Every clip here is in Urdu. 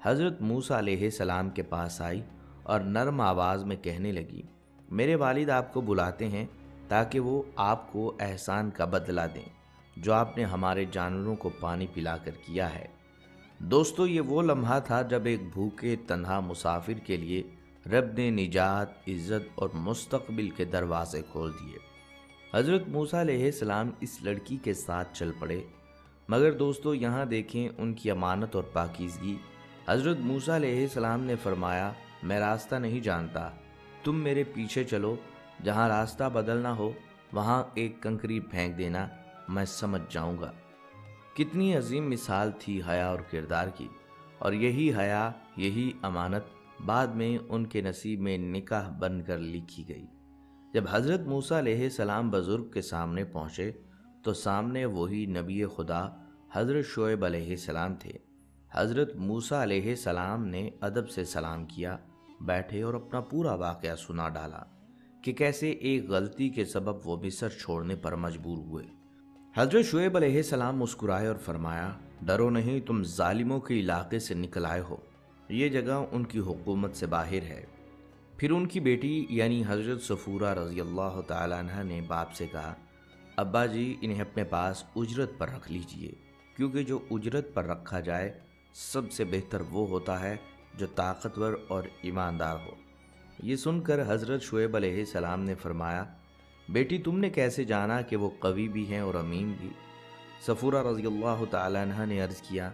حضرت موسیٰ علیہ السلام کے پاس آئی اور نرم آواز میں کہنے لگی، میرے والد آپ کو بلاتے ہیں تاکہ وہ آپ کو احسان کا بدلہ دیں جو آپ نے ہمارے جانوروں کو پانی پلا کر کیا ہے۔ دوستو، یہ وہ لمحہ تھا جب ایک بھوکے تنہا مسافر کے لیے رب نے نجات، عزت اور مستقبل کے دروازے کھول دیے۔ حضرت موسیٰ علیہ السلام اس لڑکی کے ساتھ چل پڑے، مگر دوستو یہاں دیکھیں ان کی امانت اور پاکیزگی۔ حضرت موسیٰ علیہ السلام نے فرمایا، میں راستہ نہیں جانتا، تم میرے پیچھے چلو، جہاں راستہ بدلنا ہو وہاں ایک کنکری پھینک دینا، میں سمجھ جاؤں گا۔ کتنی عظیم مثال تھی حیا اور کردار کی، اور یہی حیا، یہی امانت بعد میں ان کے نصیب میں نکاح بن کر لکھی گئی۔ جب حضرت موسیٰ علیہ السلام بزرگ کے سامنے پہنچے تو سامنے وہی نبی خدا حضرت شعیب علیہ السلام تھے۔ حضرت موسیٰ علیہ السلام نے ادب سے سلام کیا، بیٹھے اور اپنا پورا واقعہ سنا ڈالا کہ کیسے ایک غلطی کے سبب وہ مصر چھوڑنے پر مجبور ہوئے۔ حضرت شعیب علیہ السلام مسکرائے اور فرمایا، ڈرو نہیں، تم ظالموں کے علاقے سے نکل آئے ہو، یہ جگہ ان کی حکومت سے باہر ہے۔ پھر ان کی بیٹی یعنی حضرت صفورہ رضی اللہ تعالیٰ عنہ نے باپ سے کہا، ابا جی انہیں اپنے پاس اجرت پر رکھ لیجئے، کیونکہ جو اجرت پر رکھا جائے سب سے بہتر وہ ہوتا ہے جو طاقتور اور ایماندار ہو۔ یہ سن کر حضرت شعیب علیہ السلام نے فرمایا، بیٹی تم نے کیسے جانا کہ وہ قوی بھی ہیں اور امین بھی؟ صفورہ رضی اللہ تعالیٰ عنہ نے عرض کیا،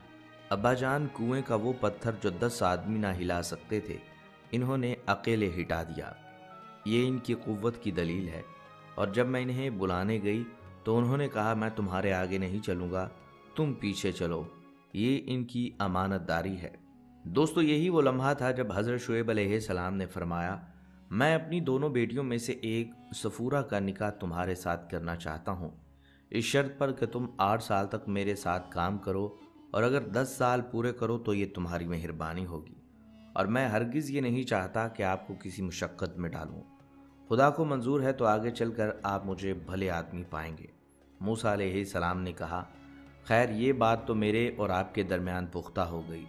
ابا جان، کنویں کا وہ پتھر جو 10 آدمی نہ ہلا سکتے تھے انہوں نے اکیلے ہٹا دیا، یہ ان کی قوت کی دلیل ہے۔ اور جب میں انہیں بلانے گئی تو انہوں نے کہا، میں تمہارے آگے نہیں چلوں گا، تم پیچھے چلو، یہ ان کی امانت داری ہے۔ دوستو، یہی وہ لمحہ تھا جب حضرت شعیب علیہ السلام نے فرمایا، میں اپنی دونوں بیٹیوں میں سے ایک صفورہ کا نکاح تمہارے ساتھ کرنا چاہتا ہوں، اس شرط پر کہ تم 8 سال تک میرے ساتھ کام کرو، اور اگر 10 سال پورے کرو تو یہ تمہاری مہربانی ہوگی، اور میں ہرگز یہ نہیں چاہتا کہ آپ کو کسی مشقت میں ڈالوں۔ خدا کو منظور ہے تو آگے چل کر آپ مجھے بھلے آدمی پائیں گے۔ موسیٰ علیہ السلام نے کہا، خیر، یہ بات تو میرے اور آپ کے درمیان پختہ ہو گئی،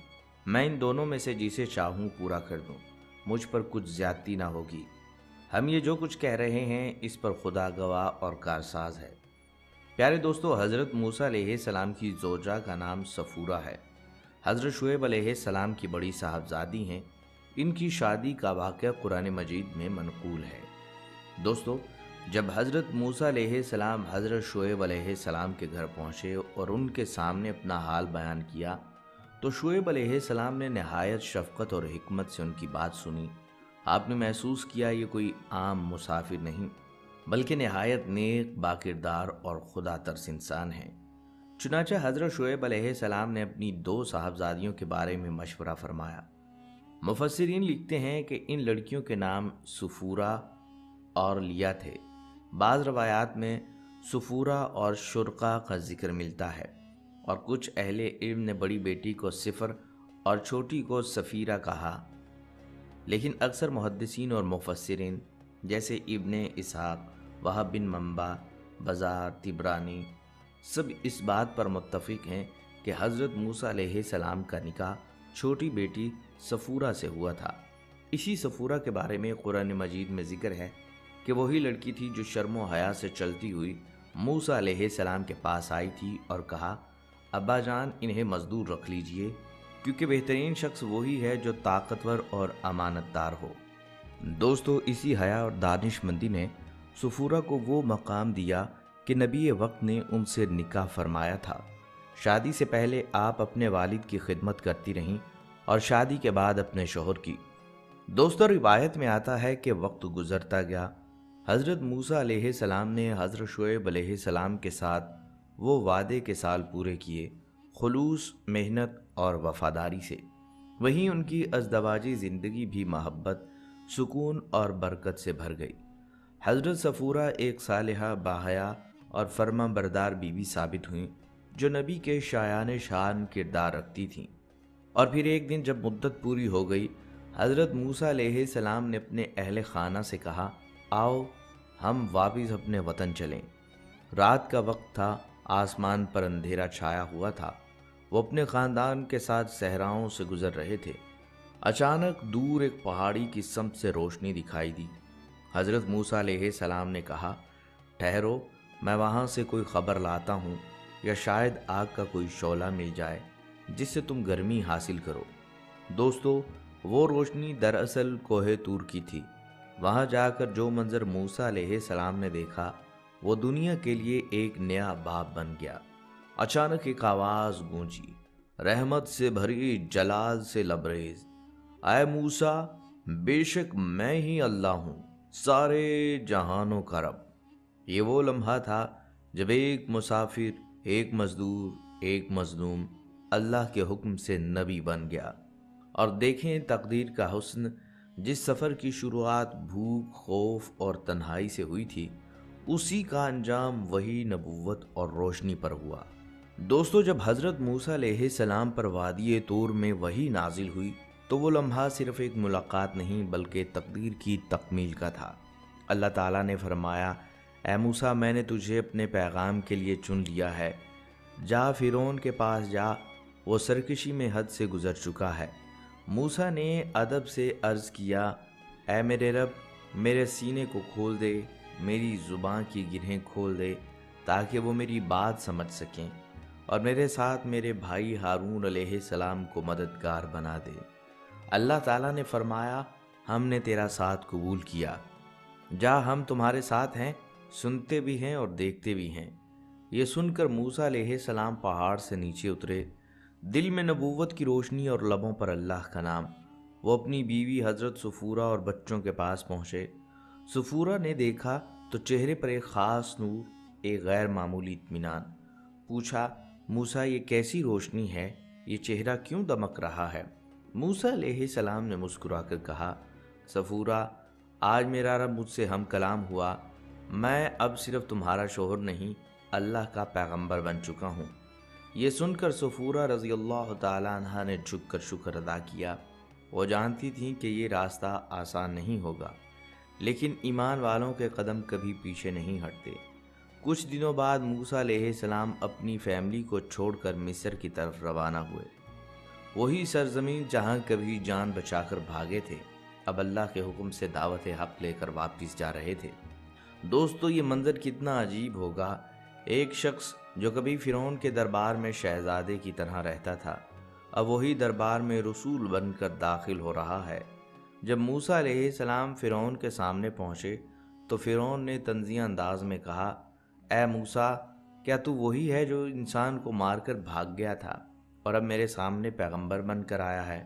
میں ان دونوں میں سے جسے چاہوں پورا کر دوں، مجھ پر کچھ زیادتی نہ ہوگی۔ ہم یہ جو کچھ کہہ رہے ہیں اس پر خدا گواہ اور کارساز ہے۔ پیارے دوستو، حضرت موسیٰ علیہ السلام کی زوجہ کا نام صفورہ ہے، حضرت شعیب علیہ السلام کی بڑی صاحبزادی ہیں۔ ان کی شادی کا واقعہ قرآن مجید میں منقول ہے۔ دوستو، جب حضرت موسیٰ علیہ السلام حضرت شعیب علیہ السلام کے گھر پہنچے اور ان کے سامنے اپنا حال بیان کیا تو شعیب علیہ السلام نے نہایت شفقت اور حکمت سے ان کی بات سنی۔ آپ نے محسوس کیا یہ کوئی عام مسافر نہیں بلکہ نہایت نیک، باکردار اور خدا ترس انسان ہیں۔ چنانچہ حضرت شعیب علیہ السلام نے اپنی 2 صاحبزادیوں کے بارے میں مشورہ فرمایا۔ مفسرین لکھتے ہیں کہ ان لڑکیوں کے نام صفورہ اور لیا تھے۔ بعض روایات میں صفورہ اور شرقہ کا ذکر ملتا ہے، اور کچھ اہل علم نے بڑی بیٹی کو صفر اور چھوٹی کو سفیرہ کہا، لیکن اکثر محدثین اور مفسرین جیسے ابن اسحاق، وہب بن منبع، بزار، طبرانی سب اس بات پر متفق ہیں کہ حضرت موسیٰ علیہ السلام کا نکاح چھوٹی بیٹی صفورہ سے ہوا تھا۔ اسی صفورہ کے بارے میں قرآن مجید میں ذکر ہے کہ وہی لڑکی تھی جو شرم و حیا سے چلتی ہوئی موسیٰ علیہ السلام کے پاس آئی تھی اور کہا، ابا جان انہیں مزدور رکھ لیجئے، کیونکہ بہترین شخص وہی ہے جو طاقتور اور امانت دار ہو۔ دوستو، اسی حیا اور دانش مندی نے صفورہ کو وہ مقام دیا کہ نبی وقت نے ان سے نکاح فرمایا تھا۔ شادی سے پہلے آپ اپنے والد کی خدمت کرتی رہیں اور شادی کے بعد اپنے شوہر کی۔ دوستو، روایت میں آتا ہے کہ وقت گزرتا گیا، حضرت موسیٰ علیہ السلام نے حضرت شعیب علیہ السلام کے ساتھ وہ وعدے کے سال پورے کیے، خلوص، محنت اور وفاداری سے۔ وہیں ان کی ازدواجی زندگی بھی محبت، سکون اور برکت سے بھر گئی۔ حضرت صفورہ ایک صالحہ، باحیا اور فرما بردار بیوی ثابت ہوئیں جو نبی کے شایان شان کردار رکھتی تھیں۔ اور پھر ایک دن جب مدت پوری ہو گئی، حضرت موسیٰ علیہ السلام نے اپنے اہل خانہ سے کہا، آؤ ہم واپس اپنے وطن چلیں۔ رات کا وقت تھا، آسمان پر اندھیرا چھایا ہوا تھا وہ اپنے خاندان کے ساتھ صحراؤں سے گزر رہے تھے۔ اچانک دور ایک پہاڑی کی سمت سے روشنی دکھائی دی۔ حضرت موسیٰ علیہ السلام نے کہا، ٹھہرو، میں وہاں سے کوئی خبر لاتا ہوں، یا شاید آگ کا کوئی شعلہ مل جائے جس سے تم گرمی حاصل کرو۔ دوستو، وہ روشنی دراصل کوہ طور کی تھی۔ وہاں جا کر جو منظر موسیٰ علیہ السلام نے دیکھا وہ دنیا کے لیے ایک نیا باب بن گیا۔ اچانک ایک آواز گونجی، رحمت سے بھری، جلال سے لبریز، اے موسیٰ، بے شک میں ہی اللہ ہوں، سارے جہانوں کا رب۔ یہ وہ لمحہ تھا جب ایک مسافر، ایک مزدور، ایک مظلوم اللہ کے حکم سے نبی بن گیا۔ اور دیکھیں تقدیر کا حسن، جس سفر کی شروعات بھوک، خوف اور تنہائی سے ہوئی تھی، اسی کا انجام وہی نبوت اور روشنی پر ہوا۔ دوستو، جب حضرت موسیٰ علیہ السلام پر وادی طور میں وحی نازل ہوئی تو وہ لمحہ صرف ایک ملاقات نہیں بلکہ تقدیر کی تکمیل کا تھا۔ اللہ تعالیٰ نے فرمایا، اے موسیٰ، میں نے تجھے اپنے پیغام کے لیے چن لیا ہے، جا فرعون کے پاس جا، وہ سرکشی میں حد سے گزر چکا ہے۔ موسیٰ نے ادب سے عرض کیا، اے میرے رب، میرے سینے کو کھول دے، میری زبان کی گرہیں کھول دے تاکہ وہ میری بات سمجھ سکیں، اور میرے ساتھ میرے بھائی ہارون علیہ السلام کو مددگار بنا دے۔ اللہ تعالیٰ نے فرمایا، ہم نے تیرا ساتھ قبول کیا، جا، ہم تمہارے ساتھ ہیں، سنتے بھی ہیں اور دیکھتے بھی ہیں۔ یہ سن کر موسیٰ علیہ السلام پہاڑ سے نیچے اترے، دل میں نبوت کی روشنی اور لبوں پر اللہ کا نام۔ وہ اپنی بیوی حضرت صفورہ اور بچوں کے پاس پہنچے۔ صفورہ نے دیکھا تو چہرے پر ایک خاص نور، ایک غیر معمولی اطمینان۔ پوچھا، موسیٰ، یہ کیسی روشنی ہے؟ یہ چہرہ کیوں دمک رہا ہے؟ موسیٰ علیہ السلام نے مسکرا کر کہا، صفورہ، آج میرا رب مجھ سے ہم کلام ہوا، میں اب صرف تمہارا شوہر نہیں، اللہ کا پیغمبر بن چکا ہوں۔ یہ سن کر صفورہ رضی اللہ تعالیٰ عنہ نے جھک کر شکر ادا کیا۔ وہ جانتی تھیں کہ یہ راستہ آسان نہیں ہوگا، لیکن ایمان والوں کے قدم کبھی پیچھے نہیں ہٹتے۔ کچھ دنوں بعد موسیٰ علیہ السلام اپنی فیملی کو چھوڑ کر مصر کی طرف روانہ ہوئے، وہی سرزمین جہاں کبھی جان بچا کر بھاگے تھے، اب اللہ کے حکم سے دعوت حق لے کر واپس جا رہے تھے۔ دوستو، یہ منظر کتنا عجیب ہوگا، ایک شخص جو کبھی فرعون کے دربار میں شہزادے کی طرح رہتا تھا، اب وہی دربار میں رسول بن کر داخل ہو رہا ہے۔ جب موسیٰ علیہ السلام فرعون کے سامنے پہنچے تو فرعون نے طنزیہ انداز میں کہا، اے موسیٰ، کیا تو وہی ہے جو انسان کو مار کر بھاگ گیا تھا اور اب میرے سامنے پیغمبر بن کر آیا ہے؟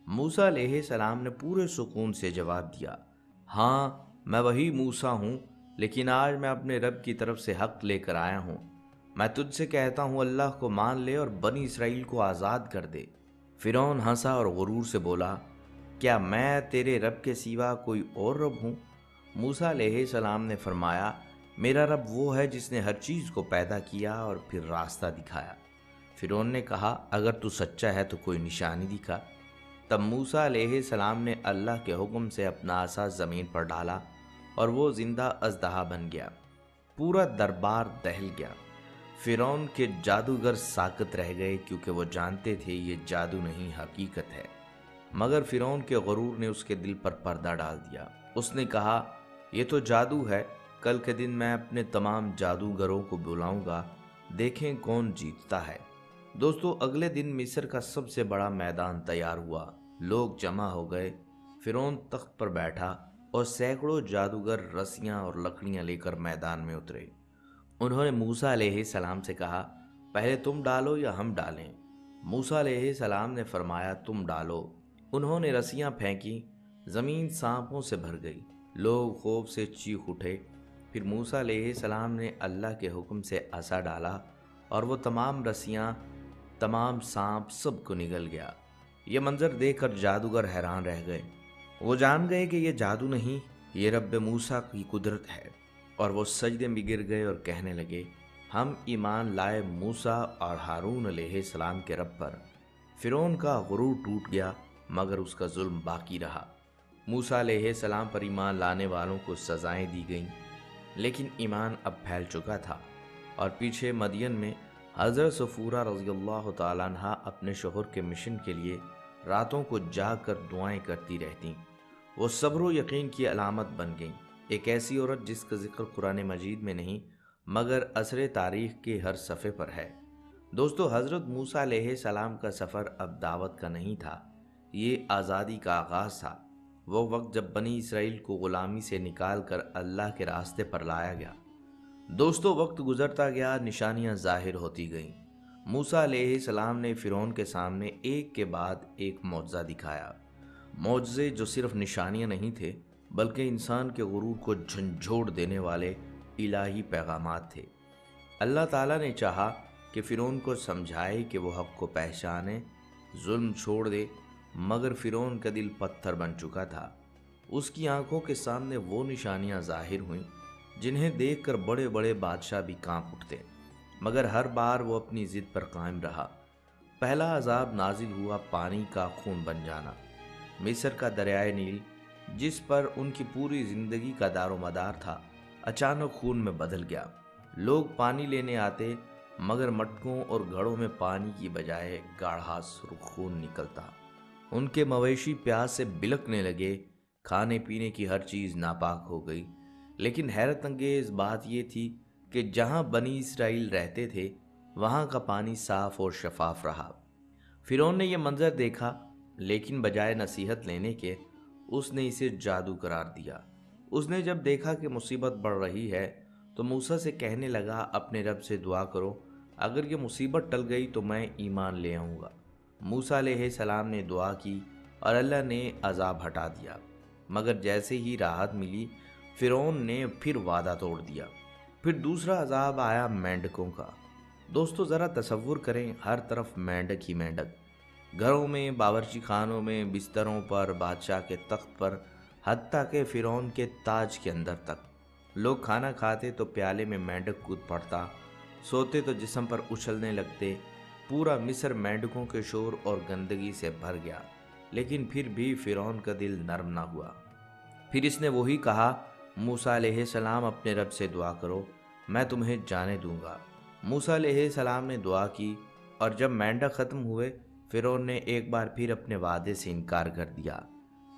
موسیٰ علیہ السلام نے پورے سکون سے جواب دیا، ہاں، میں وہی موسیٰ ہوں، لیکن آج میں اپنے رب کی طرف سے حق لے کر آیا ہوں۔ میں تجھ سے کہتا ہوں، اللہ کو مان لے اور بنی اسرائیل کو آزاد کر دے۔ فرعون ہنسا اور غرور سے بولا، کیا میں تیرے رب کے سوا کوئی اور رب ہوں؟ موسیٰ علیہ السلام نے فرمایا، میرا رب وہ ہے جس نے ہر چیز کو پیدا کیا اور پھر راستہ دکھایا۔ فرعون نے کہا، اگر تو سچا ہے تو کوئی نشانی دکھا۔ تب موسیٰ علیہ السلام نے اللہ کے حکم سے اپنا عصا زمین پر ڈالا اور وہ زندہ اژدہا بن گیا۔ پورا دربار دہل گیا۔ فرعون کے جادوگر ساکت رہ گئے کیونکہ وہ جانتے تھے یہ جادو نہیں، حقیقت ہے۔ مگر فرعون کے غرور نے اس کے دل پر پردہ ڈال دیا۔ اس نے کہا، یہ تو جادو ہے، کل کے دن میں اپنے تمام جادوگروں کو بلاؤں گا، دیکھیں کون جیتتا ہے۔ دوستو، اگلے دن مصر کا سب سے بڑا میدان تیار ہوا، لوگ جمع ہو گئے۔ فرعون تخت پر بیٹھا اور سینکڑوں جادوگر رسیاں اور لکڑیاں لے کر میدان میں اترے۔ انہوں نے موسیٰ علیہ السلام سے کہا، پہلے تم ڈالو یا ہم ڈالیں؟ موسیٰ علیہ السلام نے فرمایا، تم ڈالو۔ انہوں نے رسیاں پھینکی، زمین سانپوں سے بھر گئی، لوگ خوف سے چیخ اٹھے۔ پھر موسیٰ علیہ السلام نے اللہ کے حکم سے عصا ڈالا اور وہ تمام رسیاں، تمام سانپ سب کو نگل گیا۔ یہ منظر دیکھ کر جادوگر حیران رہ گئے۔ وہ جان گئے کہ یہ جادو نہیں، یہ رب موسیٰ کی قدرت ہے، اور وہ سجدے میں گر گئے اور کہنے لگے، ہم ایمان لائے موسیٰ اور ہارون علیہ السلام کے رب پر۔ فرعون کا غرور ٹوٹ گیا مگر اس کا ظلم باقی رہا۔ موسیٰ علیہ السلام پر ایمان لانے والوں کو سزائیں دی گئیں، لیکن ایمان اب پھیل چکا تھا اور پیچھے مدین میں حضرت صفورہ رضی اللہ تعالیٰ عنہ اپنے شوہر کے مشن کے لیے راتوں کو جاگ کر دعائیں کرتی رہتیں۔ وہ صبر و یقین کی علامت بن گئیں، ایک ایسی عورت جس کا ذکر قرآن مجید میں نہیں مگر عصر تاریخ کے ہر صفحے پر ہے۔ دوستو، حضرت موسیٰ علیہ السلام کا سفر اب دعوت کا نہیں تھا، یہ آزادی کا آغاز تھا۔ وہ وقت جب بنی اسرائیل کو غلامی سے نکال کر اللہ کے راستے پر لایا گیا۔ دوستو، وقت گزرتا گیا، نشانیاں ظاہر ہوتی گئیں۔ موسیٰ علیہ السلام نے فرعون کے سامنے ایک کے بعد ایک معجزہ دکھایا، معجزے جو صرف نشانیاں نہیں تھے بلکہ انسان کے غرور کو جھنجھوڑ دینے والے الہی پیغامات تھے۔ اللہ تعالیٰ نے چاہا کہ فرعون کو سمجھائے کہ وہ حق کو پہچانے، ظلم چھوڑ دے، مگر فرعون کا دل پتھر بن چکا تھا۔ اس کی آنکھوں کے سامنے وہ نشانیاں ظاہر ہوئیں جنہیں دیکھ کر بڑے بڑے بادشاہ بھی کانپ اٹھتے، مگر ہر بار وہ اپنی ضد پر قائم رہا۔ پہلا عذاب نازل ہوا پانی کا خون بن جانا۔ مصر کا دریائے نیل، جس پر ان کی پوری زندگی کا دار و مدار تھا، اچانک خون میں بدل گیا۔ لوگ پانی لینے آتے مگر مٹکوں اور گھڑوں میں پانی کی بجائے گاڑھا سرخ خون نکلتا۔ ان کے مویشی پیاس سے بلکنے لگے، کھانے پینے کی ہر چیز ناپاک ہو گئی۔ لیکن حیرت انگیز بات یہ تھی کہ جہاں بنی اسرائیل رہتے تھے وہاں کا پانی صاف اور شفاف رہا۔ فرعون نے یہ منظر دیکھا، لیکن بجائے نصیحت لینے کے اس نے اسے جادو قرار دیا۔ اس نے جب دیکھا کہ مصیبت بڑھ رہی ہے تو موسیٰ سے کہنے لگا، اپنے رب سے دعا کرو، اگر یہ مصیبت ٹل گئی تو میں ایمان لے آؤں گا۔ موسیٰ علیہ السلام نے دعا کی اور اللہ نے عذاب ہٹا دیا، مگر جیسے ہی راحت ملی فرعون نے پھر وعدہ توڑ دیا۔ پھر دوسرا عذاب آیا مینڈکوں کا۔ دوستو، ذرا تصور کریں، ہر طرف مینڈک ہی مینڈک، گھروں میں، باورچی خانوں میں، بستروں پر، بادشاہ کے تخت پر، حتیٰ کہ فرعون کے تاج کے اندر تک۔ لوگ کھانا کھاتے تو پیالے میں مینڈک کود پڑتا، سوتے تو جسم پر اچھلنے لگتے۔ پورا مصر مینڈکوں کے شور اور گندگی سے بھر گیا، لیکن پھر بھی فرعون کا دل نرم نہ ہوا۔ پھر اس نے وہی کہا، موسیٰ علیہ السلام اپنے رب سے دعا کرو، میں تمہیں جانے دوں گا۔ موسیٰ علیہ السلام نے دعا کی اور جب مینڈک ختم ہوئے فرعون نے ایک بار پھر اپنے وعدے سے انکار کر دیا۔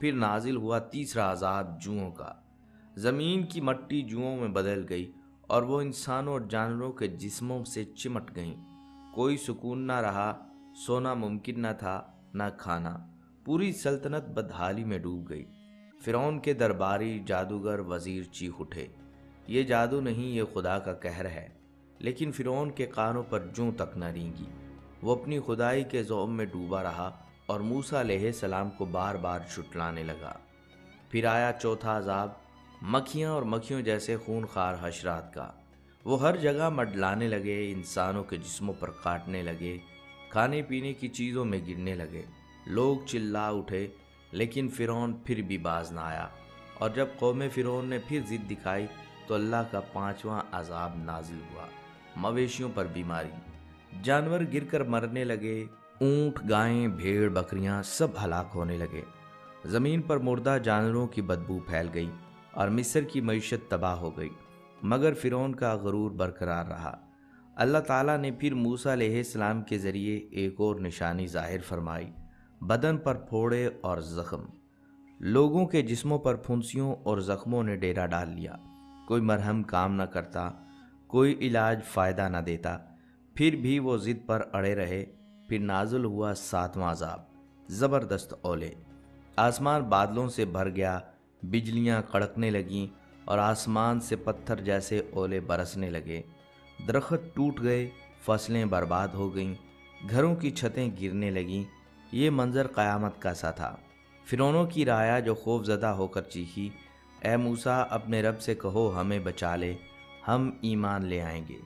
پھر نازل ہوا تیسرا عذاب جوؤں کا۔ زمین کی مٹی جوؤں میں بدل گئی اور وہ انسانوں اور جانوروں کے جسموں سے چمٹ گئیں۔ کوئی سکون نہ رہا، سونا ممکن نہ تھا، نہ کھانا۔ پوری سلطنت بدحالی میں ڈوب گئی۔ فرعون کے درباری، جادوگر، وزیر چیخ اٹھے، یہ جادو نہیں، یہ خدا کا قہر ہے۔ لیکن فرعون کے کانوں پر جوں تک نہ رینگی۔ وہ اپنی خدائی کے ذوق میں ڈوبا رہا اور موسیٰ علیہ السلام کو بار بار جھٹلانے لگا۔ پھر آیا چوتھا عذاب، مکھیاں اور مکھیوں جیسے خونخوار حشرات کا۔ وہ ہر جگہ منڈلانے لگے، انسانوں کے جسموں پر کاٹنے لگے، کھانے پینے کی چیزوں میں گرنے لگے۔ لوگ چلا اٹھے، لیکن فرعون پھر بھی باز نہ آیا، اور جب قوم فرعون نے پھر ضد دکھائی تو اللہ کا پانچواں عذاب نازل ہوا۔ مویشیوں پر بیماری، جانور گر کر مرنے لگے، اونٹ، گائیں، بھیڑ، بکریاں سب ہلاک ہونے لگے۔ زمین پر مردہ جانوروں کی بدبو پھیل گئی اور مصر کی معیشت تباہ ہو گئی، مگر فرعون کا غرور برقرار رہا۔ اللہ تعالیٰ نے پھر موسیٰ علیہ السلام کے ذریعے ایک اور نشانی ظاہر فرمائی، بدن پر پھوڑے اور زخم۔ لوگوں کے جسموں پر پھنسیوں اور زخموں نے ڈیرا ڈال لیا، کوئی مرہم کام نہ کرتا، کوئی علاج فائدہ نہ دیتا، پھر بھی وہ ضد پر اڑے رہے۔ پھر نازل ہوا ساتواں عذاب، زبردست اولے۔ آسمان بادلوں سے بھر گیا، بجلیاں کڑکنے لگیں اور آسمان سے پتھر جیسے اولے برسنے لگے۔ درخت ٹوٹ گئے، فصلیں برباد ہو گئیں، گھروں کی چھتیں گرنے لگیں۔ یہ منظر قیامت کا سا تھا۔ فرعونوں کی رعایا جو خوف زدہ ہو کر چیخی، اے موسیٰ، اپنے رب سے کہو ہمیں بچا لے، ہم ایمان لے آئیں گے۔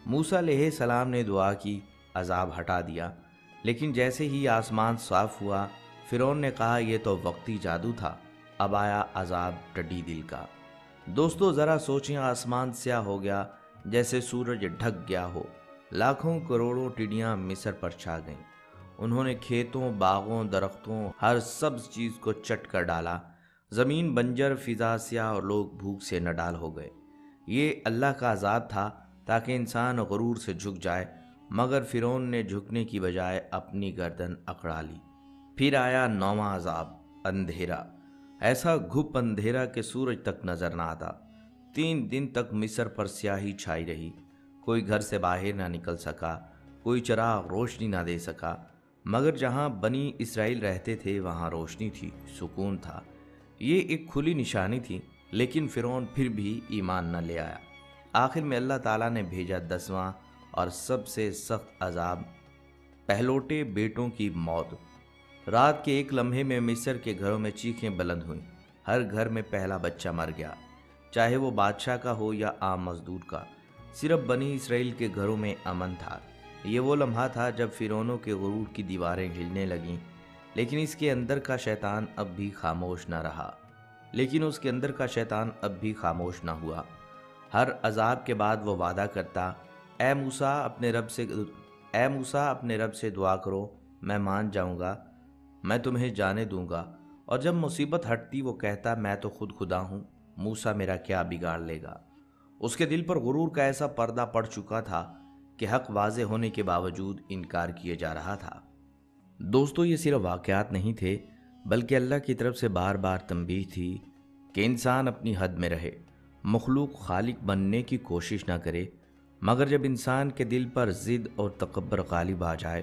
موسیٰ علیہ السلام نے دعا کی، عذاب ہٹا دیا، لیکن جیسے ہی آسمان صاف ہوا فرعون نے کہا یہ تو وقتی جادو تھا، اب آیا عذاب ٹڈی دل کا۔ دوستو، ذرا سوچیں، آسمان سیاہ ہو گیا جیسے سورج ڈھک گیا ہو۔ لاکھوں کروڑوں ٹڈیاں مصر پر چھا گئیں۔ انہوں نے کھیتوں، باغوں، درختوں، ہر سبز چیز کو چٹ کر ڈالا۔ زمین بنجر، فضا سیاہ اور لوگ بھوک سے نڈال ہو گئے۔ یہ اللہ کا عذاب تھا تاکہ انسان غرور سے جھک جائے مگر فرعون نے جھکنے کی بجائے اپنی گردن اکڑا لی۔ پھر آیا نواں عذاب، اندھیرا، ایسا گھپ اندھیرا کہ سورج تک نظر نہ آتا۔ 3 دن تک مصر پر سیاہی چھائی رہی، کوئی گھر سے باہر نہ نکل سکا، کوئی چراغ روشنی نہ دے سکا۔ مگر جہاں بنی اسرائیل رہتے تھے وہاں روشنی تھی، سکون تھا۔ یہ ایک کھلی نشانی تھی، لیکن فرعون پھر بھی ایمان نہ لے آیا۔ آخر میں اللہ تعالیٰ نے بھیجا 10واں اور سب سے سخت عذاب، پہلوٹے بیٹوں کی موت۔ رات کے ایک لمحے میں مصر کے گھروں میں چیخیں بلند ہوئیں، ہر گھر میں پہلا بچہ مر گیا، چاہے وہ بادشاہ کا ہو یا عام مزدور کا۔ صرف بنی اسرائیل کے گھروں میں امن تھا۔ یہ وہ لمحہ تھا جب فرعونوں کے غرور کی دیواریں ہلنے لگیں، لیکن اس کے اندر کا شیطان اب بھی خاموش نہ ہوا۔ ہر عذاب کے بعد وہ وعدہ کرتا، اے موسیٰ اپنے رب سے دعا کرو، میں مان جاؤں گا، میں تمہیں جانے دوں گا۔ اور جب مصیبت ہٹتی وہ کہتا، میں تو خود خدا ہوں، موسیٰ میرا کیا بگاڑ لے گا۔ اس کے دل پر غرور کا ایسا پردہ پڑ چکا تھا کہ حق واضح ہونے کے باوجود انکار کیے جا رہا تھا۔ دوستو، یہ صرف واقعات نہیں تھے، بلکہ اللہ کی طرف سے بار بار تنبیہ تھی کہ انسان اپنی حد میں رہے، مخلوق خالق بننے کی کوشش نہ کرے۔ مگر جب انسان کے دل پر ضد اور تکبر غالب آ جائے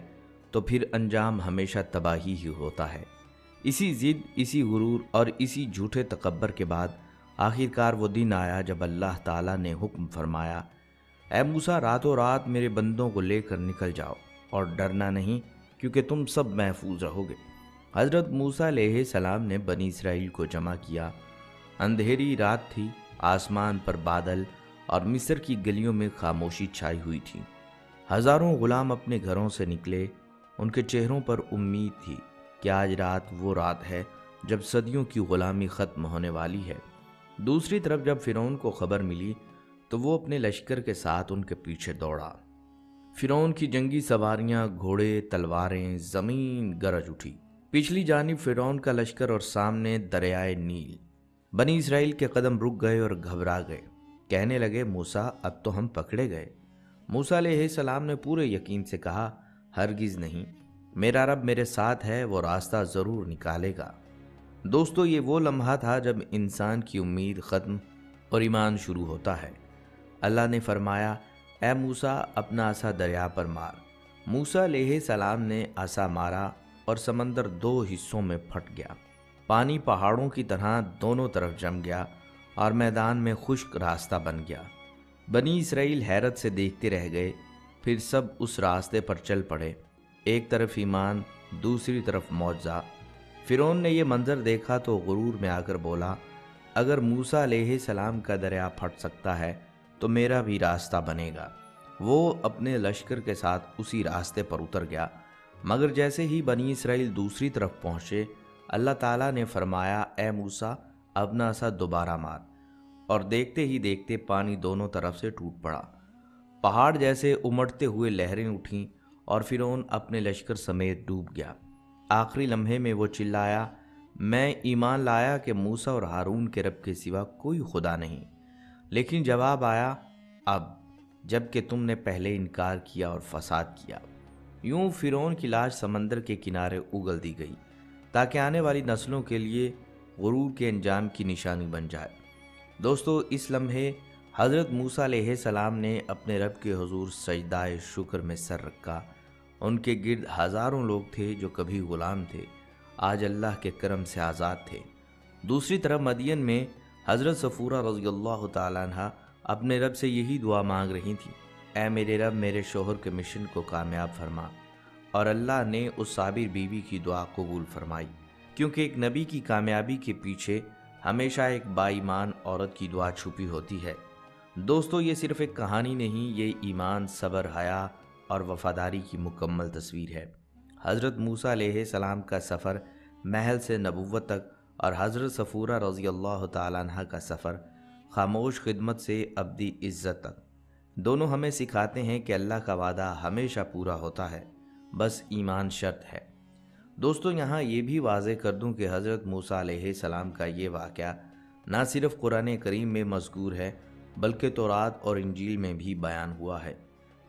تو پھر انجام ہمیشہ تباہی ہی ہوتا ہے۔ اسی ضد، اسی غرور اور اسی جھوٹے تکبر کے بعد آخرکار وہ دن آیا جب اللہ تعالیٰ نے حکم فرمایا، اے موسیٰ راتوں رات میرے بندوں کو لے کر نکل جاؤ اور ڈرنا نہیں، کیونکہ تم سب محفوظ رہو گے۔ حضرت موسیٰ علیہ السلام نے بنی اسرائیل کو جمع کیا۔ اندھیری رات تھی، آسمان پر بادل اور مصر کی گلیوں میں خاموشی چھائی ہوئی تھی۔ ہزاروں غلام اپنے گھروں سے نکلے، ان کے چہروں پر امید تھی کہ آج رات وہ رات ہے جب صدیوں کی غلامی ختم ہونے والی ہے۔ دوسری طرف جب فرعون کو خبر ملی تو وہ اپنے لشکر کے ساتھ ان کے پیچھے دوڑا۔ فرعون کی جنگی سواریاں، گھوڑے، تلواریں، زمین گرج اٹھی۔ پچھلی جانب فرعون کا لشکر اور سامنے دریائے نیل۔ بنی اسرائیل کے قدم رک گئے اور گھبرا گئے، کہنے لگے، موسیٰ اب تو ہم پکڑے گئے۔ موسیٰ علیہ السلام نے پورے یقین سے کہا، ہرگز نہیں، میرا رب میرے ساتھ ہے، وہ راستہ ضرور نکالے گا۔ دوستو، یہ وہ لمحہ تھا جب انسان کی امید ختم اور ایمان شروع ہوتا ہے۔ اللہ نے فرمایا، اے موسیٰ اپنا عصا دریا پر مار۔ موسیٰ علیہ السلام نے عصا مارا اور سمندر 2 حصوں میں پھٹ گیا۔ پانی پہاڑوں کی طرح دونوں طرف جم گیا اور میدان میں خشک راستہ بن گیا۔ بنی اسرائیل حیرت سے دیکھتے رہ گئے، پھر سب اس راستے پر چل پڑے، ایک طرف ایمان، دوسری طرف معجزہ۔ فرعون نے یہ منظر دیکھا تو غرور میں آ کر بولا، اگر موسیٰ علیہ السلام کا دریا پھٹ سکتا ہے تو میرا بھی راستہ بنے گا۔ وہ اپنے لشکر کے ساتھ اسی راستے پر اتر گیا، مگر جیسے ہی بنی اسرائیل دوسری طرف پہنچے، اللہ تعالیٰ نے فرمایا، اے موسیٰ اپنا عصا دوبارہ مار، اور دیکھتے ہی دیکھتے پانی دونوں طرف سے ٹوٹ پڑا۔ پہاڑ جیسے امڑتے ہوئے لہریں اٹھیں اور فرعون اپنے لشکر سمیت ڈوب گیا۔ آخری لمحے میں وہ چلایا، میں ایمان لایا کہ موسیٰ اور ہارون کے رب کے سوا کوئی خدا نہیں۔ لیکن جواب آیا، اب جب کہ تم نے پہلے انکار کیا اور فساد کیا۔ یوں فرعون کی لاش سمندر کے کنارے اگل دی گئی تاکہ آنے والی نسلوں کے لیے غرور کے انجام کی نشانی بن جائے۔ دوستو، اس لمحے حضرت موسیٰ علیہ السلام نے اپنے رب کے حضور سجدہ شکر میں سر رکھا۔ ان کے گرد ہزاروں لوگ تھے جو کبھی غلام تھے، آج اللہ کے کرم سے آزاد تھے۔ دوسری طرف مدین میں حضرت صفورہ رضی اللہ تعالیٰ عنہ اپنے رب سے یہی دعا مانگ رہی تھیں، اے میرے رب میرے شوہر کے مشن کو کامیاب فرما۔ اور اللہ نے اس صابر بیوی کی دعا قبول فرمائی، کیونکہ ایک نبی کی کامیابی کے پیچھے ہمیشہ ایک با ایمان عورت کی دعا چھپی ہوتی ہے۔ دوستو، یہ صرف ایک کہانی نہیں، یہ ایمان، صبر، حیا اور وفاداری کی مکمل تصویر ہے۔ حضرت موسیٰ علیہ السلام کا سفر محل سے نبوت تک اور حضرت صفورہ رضی اللہ تعالیٰ عنہ کا سفر خاموش خدمت سے ابدی عزت تک، دونوں ہمیں سکھاتے ہیں کہ اللہ کا وعدہ ہمیشہ پورا ہوتا ہے، بس ایمان شرط ہے۔ دوستو، یہاں یہ بھی واضح کر دوں کہ حضرت موسیٰ علیہ السلام کا یہ واقعہ نہ صرف قرآن کریم میں مذکور ہے، بلکہ تورات اور انجیل میں بھی بیان ہوا ہے۔